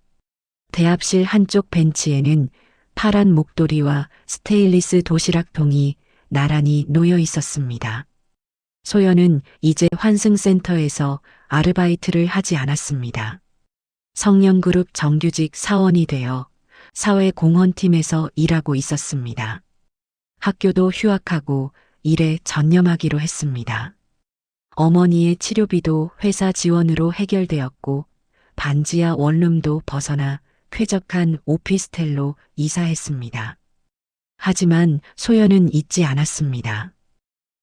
대합실 한쪽 벤치에는 파란 목도리와 스테인리스 도시락통이 나란히 놓여 있었습니다. 소연은 이제 환승센터에서 아르바이트를 하지 않았습니다. 성년그룹 정규직 사원이 되어 사회공헌팀에서 일하고 있었습니다. 학교도 휴학하고 일에 전념하기로 했습니다. 어머니의 치료비도 회사 지원으로 해결되었고 반지하 원룸도 벗어나 쾌적한 오피스텔로 이사했습니다. 하지만 소연은 잊지 않았습니다.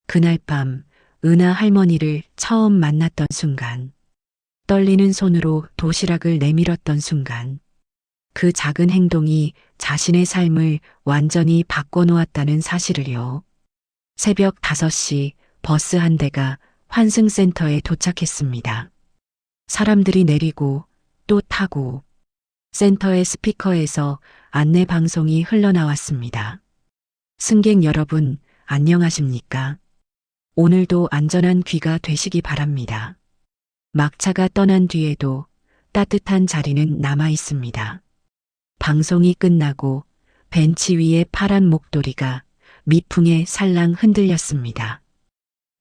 그날 밤 은하 할머니를 처음 만났던 순간, 떨리는 손으로 도시락을 내밀었던 순간, 그 작은 행동이 자신의 삶을 완전히 바꿔놓았다는 사실을요. 새벽 5시 버스 한 대가 환승센터에 도착했습니다. 사람들이 내리고 또 타고 센터의 스피커에서 안내 방송이 흘러나왔습니다. 승객 여러분, 안녕하십니까? 오늘도 안전한 귀가 되시기 바랍니다. 막차가 떠난 뒤에도 따뜻한 자리는 남아 있습니다. 방송이 끝나고 벤치 위의 파란 목도리가 미풍에 살랑 흔들렸습니다.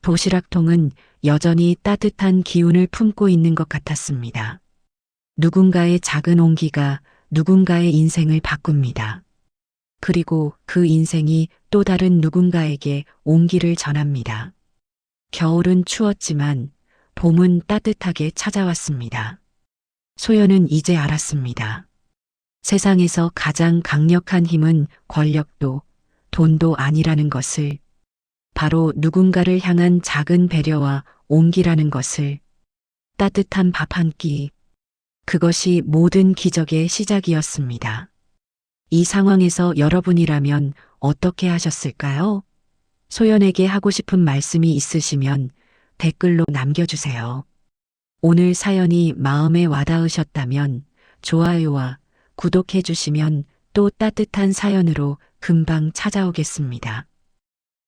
도시락통은 여전히 따뜻한 기운을 품고 있는 것 같았습니다. 누군가의 작은 온기가 누군가의 인생을 바꿉니다. 그리고 그 인생이 또 다른 누군가에게 온기를 전합니다. 겨울은 추웠지만 봄은 따뜻하게 찾아왔습니다. 소연은 이제 알았습니다. 세상에서 가장 강력한 힘은 권력도 돈도 아니라는 것을, 바로 누군가를 향한 작은 배려와 온기라는 것을, 따뜻한 밥 한 끼, 그것이 모든 기적의 시작이었습니다. 이 상황에서 여러분이라면 어떻게 하셨을까요? 소연에게 하고 싶은 말씀이 있으시면 댓글로 남겨주세요. 오늘 사연이 마음에 와닿으셨다면 좋아요와 구독해 주시면 또 따뜻한 사연으로 금방 찾아오겠습니다.